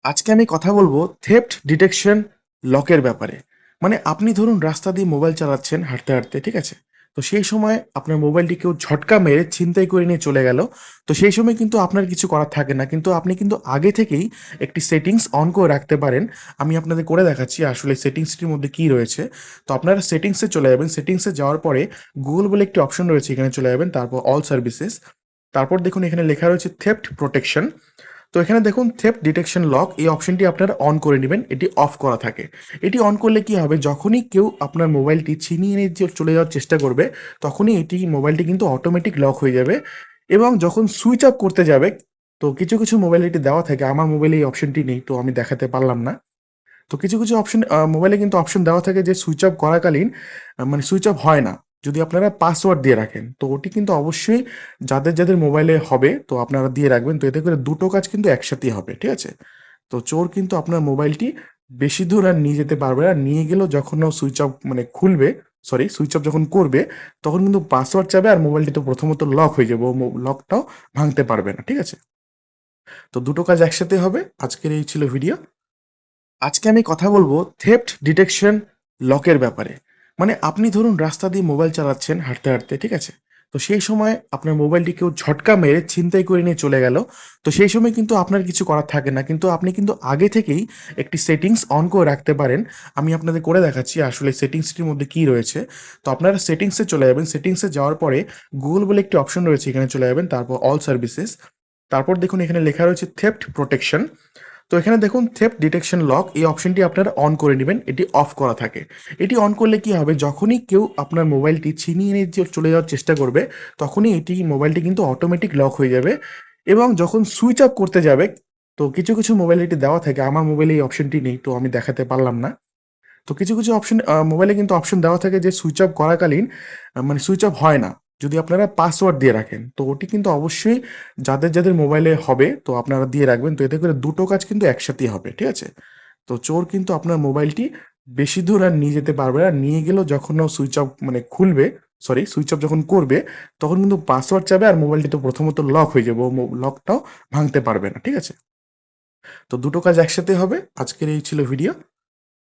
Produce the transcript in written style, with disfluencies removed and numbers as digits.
আজকে আমি কথা বলবো থেফট ডিটেকশন লকের ব্যাপারে। মানে আপনি ধরুন রাস্তা দিয়ে মোবাইল চালাচ্ছেন হাঁটতে, হাঁটতে, ঠিক আছে? তো সেই সময় আপনার মোবাইলটি কেউ ঝটকা মেরে ছিনতাই করে নিয়ে চলে গেল। তো সেই সময় কিন্তু আপনার কিছু করার থাকে না। কিন্তু আপনি কিন্তু আগে থেকেই একটি সেটিংস অন করে রাখতে পারেন। আমি আপনাদের করে দেখাচ্ছি আসলে সেটিংসটির মধ্যে কি রয়েছে। তো আপনারা সেটিংসে চলে যাবেন। সেটিংসে যাওয়ার পরে গুগল বলে একটি অপশন রয়েছে, এখানে চলে যাবেন। তারপর অল সার্ভিসেস। তারপর দেখুন এখানে লেখা রয়েছে থেফট প্রোটেকশন। তো এখানে দেখুন থেফট ডিটেকশন লক এই অপশনটি আপনারা অন করে নেবেন, এটি অফ করা থাকে। এটি অন করলে কি হবে, যখনই কেউ আপনার মোবাইলটি ছিনিয়ে নিয়ে চলে যাওয়ার চেষ্টা করবে, তখনই মোবাইলটি কিন্তু অটোমেটিক লক হয়ে যাবে। এবং যখন সুইচ অফ করতে যাবে, তো কিছু কিছু মোবাইলে এটি দেওয়া থাকে, আমার মোবাইলে এই অপশনটি নেই, তো আমি দেখাতে পারলাম না। তো কিছু, কিছু অপশন মোবাইলে কিন্তু অপশন দেওয়া থাকে যে সুইচ অফ করাকালীন মানে সুইচ অফ হয় না। যদি আপনারা পাসওয়ার্ড দিয়ে রাখেন, তো ওটি কিন্তু অবশ্যই যাদের, যাদের মোবাইলে হবে তো আপনারা দিয়ে রাখবেন। তো এতে করে দুটো কাজ কিন্তু একসাথেই হবে, ঠিক আছে? তো চোর কিন্তু আপনার মোবাইলটি বেশি দূর আর নিয়ে যেতে পারবে না। নিয়ে গেলেও যখন ও সুইচ অফ মানে খুলবে, সরি সুইচ অফ যখন করবে, তখন কিন্তু পাসওয়ার্ড চাবে আর মোবাইলটি তো প্রথমত লক হয়ে যাবে। ও লকটাও ভাঙতে পারবে না, ঠিক আছে? তো দুটো কাজ একসাথে হবে। আজকের এই ছিল ভিডিও। আজকে আমি কথা বলবো থেফট ডিটেকশন লকের ব্যাপারে। মানে আপনি ধরুন রাস্তা দিয়ে মোবাইল চালাচ্ছেন হাঁটতে, হাঁটতে, ঠিক আছে? তো সেই সময় আপনার মোবাইলটি কেউ ঝটকা মেরে ছিনতাই করে নিয়ে চলে গেল। তো সেই সময় কিন্তু আপনার কিছু করার থাকে না। কিন্তু আপনি কিন্তু আগে থেকেই একটি সেটিংস অন করে রাখতে পারেন। আমি আপনাদের করে দেখাচ্ছি আসলে সেটিংসটির মধ্যে কি রয়েছে। তো আপনারা সেটিংসে চলে যাবেন। সেটিংসে যাওয়ার পরে গুগল বলে একটি অপশন রয়েছে, এখানে চলে যাবেন। তারপর অল সার্ভিসেস। তারপর দেখুন এখানে লেখা রয়েছে থেফট প্রোটেকশন। তো এখানে দেখুন থেফট ডিটেকশন লক এই অপশনটি আপনারা অন করে নেবেন, এটি অফ করা থাকে। এটি অন করলে কি হবে, যখনই কেউ আপনার মোবাইলটি ছিনিয়ে নিয়ে চলে যাওয়ার চেষ্টা করবে, তখনই মোবাইলটি কিন্তু অটোমেটিক লক হয়ে যাবে। এবং যখন সুইচ অফ করতে যাবে, তো কিছু কিছু মোবাইলে এটি দেওয়া থাকে, আমার মোবাইলে এই অপশনটি নেই, তো আমি দেখাতে পারলাম না। তো কিছু, কিছু অপশন মোবাইলে কিন্তু অপশন দেওয়া থাকে যে সুইচ অফ করাকালীন মানে সুইচ অফ হয় না। যদি আপনারা পাসওয়ার্ড দিয়ে রাখেন, তো ওটি কিন্তু অবশ্যই যাদের, যাদের মোবাইলে হবে তো আপনারা দিয়ে রাখবেন। তো এতে করে দুটো কাজ কিন্তু একসাথেই হবে, ঠিক আছে? তো চোর কিন্তু আপনার মোবাইলটি বেশি দূর আর নিয়ে যেতে পারবে না। নিয়ে গেলেও যখন ও সুইচ অফ মানে খুলবে, সরি সুইচ অফ যখন করবে, তখন কিন্তু পাসওয়ার্ড চাবে আর মোবাইলটি তো প্রথমত লক হয়ে যাবে। ও লকটাও ভাঙতে পারবে না, ঠিক আছে? তো দুটো কাজ একসাথে হবে। আজকের এই ছিল ভিডিও।